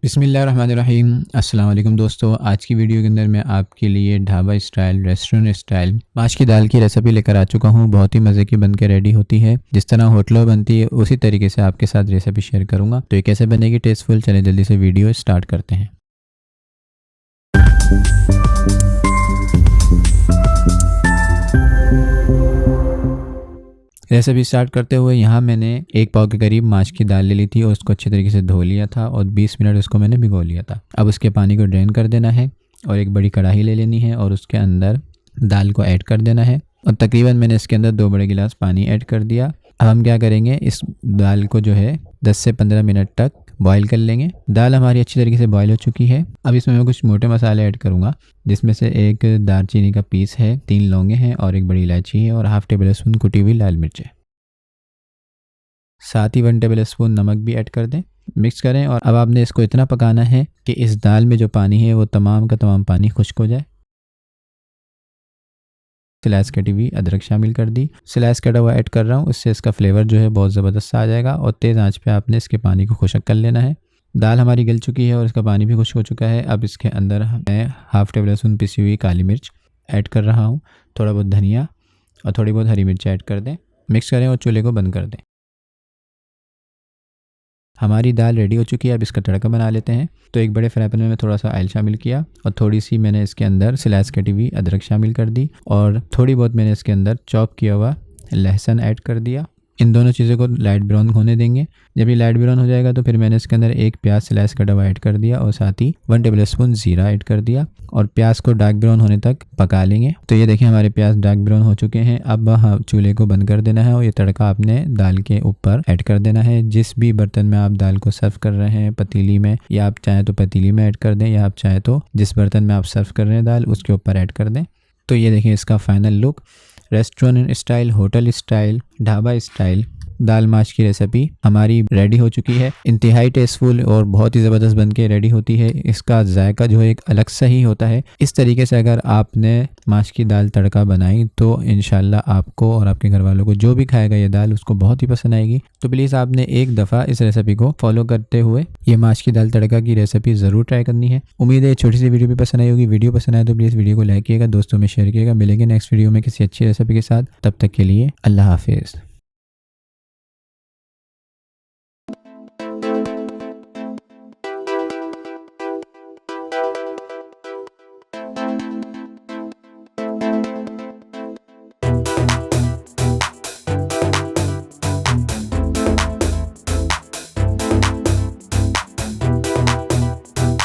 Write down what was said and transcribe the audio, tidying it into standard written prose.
बिस्मिल्लाहिर्रहमानिर्रहीम। अस्सलाम वालेकुम दोस्तों, आज की वीडियो के अंदर मैं आपके लिए ढाबा स्टाइल, रेस्टोरेंट स्टाइल माश की दाल की रेसिपी लेकर आ चुका हूँ। बहुत ही मज़े की बनकर रेडी होती है, जिस तरह होटलों में बनती है उसी तरीके से आपके साथ रेसिपी शेयर करूँगा। तो ये कैसे बनेगी टेस्टफुल, चले जल्दी से वीडियो स्टार्ट करते हैं। रेसिपी स्टार्ट करते हुए यहाँ मैंने 1 पाव के करीब माश की दाल ले ली थी और उसको अच्छे तरीके से धो लिया था और 20 मिनट उसको मैंने भिगो लिया था। अब उसके पानी को ड्रेन कर देना है और एक बड़ी कढ़ाई ले लेनी है और उसके अंदर दाल को ऐड कर देना है और तकरीबन मैंने इसके अंदर 2 बड़े गिलास पानी ऐड कर दिया। अब हम क्या करेंगे, इस दाल को जो है 10 से 15 मिनट तक बॉईल कर लेंगे। दाल हमारी अच्छी तरीके से बॉईल हो चुकी है। अब इसमें मैं कुछ मोटे मसाले ऐड करूँगा, जिसमें से एक दालचीनी का पीस है, 3 लौंगे हैं और एक बड़ी इलायची है और हाफ टेबल स्पून कुटी हुई लाल मिर्च है। साथ ही 1 टेबल स्पून नमक भी ऐड कर दें। मिक्स करें और अब आपने इसको इतना पकाना है कि इस दाल में जो पानी है वो तमाम का तमाम पानी खुश्क हो जाए। स्लाइस कटी हुई अदरक शामिल कर दी। स्लाइस कटा हुआ ऐड कर रहा हूँ, उससे इसका फ्लेवर जो है बहुत ज़बरदस्त सा आ जाएगा और तेज़ आंच पे आपने इसके पानी को खुश्क कर लेना है। दाल हमारी गल चुकी है और इसका पानी भी खुश्क हो चुका है। अब इसके अंदर मैं हाफ टेबल स्पून पिसी हुई काली मिर्च ऐड कर रहा हूँ, थोड़ा बहुत धनिया और थोड़ी बहुत हरी मिर्च ऐड कर दें। मिक्स करें और चूल्हे को बंद कर दें। हमारी दाल रेडी हो चुकी है। अब इसका तड़का बना लेते हैं। तो एक बड़े फ्राई पैन में मैं थोड़ा सा ऑयल शामिल किया और थोड़ी सी मैंने इसके अंदर स्लाइस कटी हुई अदरक शामिल कर दी और थोड़ी बहुत मैंने इसके अंदर चॉप किया हुआ लहसुन ऐड कर दिया। इन दोनों चीज़ों को लाइट ब्राउन होने देंगे। जब ये लाइट ब्राउन हो जाएगा तो फिर मैंने इसके अंदर एक प्याज स्लाइस कटा हुआ ऐड कर दिया और साथ ही 1 टेबल स्पून ज़ीरा ऐड कर दिया और प्याज को डार्क ब्राउन होने तक पका लेंगे। तो ये देखिए हमारे प्याज डार्क ब्राउन हो चुके हैं। अब चूल्हे को बंद कर देना है और ये तड़का आपने दाल के ऊपर ऐड कर देना है। जिस भी बर्तन में आप दाल को सर्व कर रहे हैं, पतीली में, या आप चाहें तो पतीली में ऐड कर दें या आप चाहें तो जिस बर्तन में आप सर्व कर रहे हैं दाल उसके ऊपर ऐड कर दें। तो ये देखिए इसका final look. Restaurant style, hotel style, dhaba style दाल माश की रेसिपी हमारी रेडी हो चुकी है। इंतहाई टेस्टफुल और बहुत ही ज़बरदस्त बन के रेडी होती है। इसका जायका जो है एक अलग सा ही होता है। इस तरीके से अगर आपने माश की दाल तड़का बनाई तो इंशाल्लाह आपको और आपके घर वालों को जो भी खाएगा ये दाल उसको बहुत ही पसंद आएगी। तो प्लीज़ आपने एक दफ़ा इस रेसिपी को फॉलो करते हुए ये माश की दाल तड़का की रेसिपी ज़रूर ट्राई करनी है। उम्मीद है छोटी सी वीडियो भी पसंद आई होगी। वीडियो पसंद आए तो प्लीज़ वीडियो को लाइक कीजिएगा, दोस्तों में शेयर कीजिएगा। मिलेंगे नेक्स्ट वीडियो में किसी अच्छी रेसिपी के साथ। तब तक के लिए अल्लाह हाफिज़।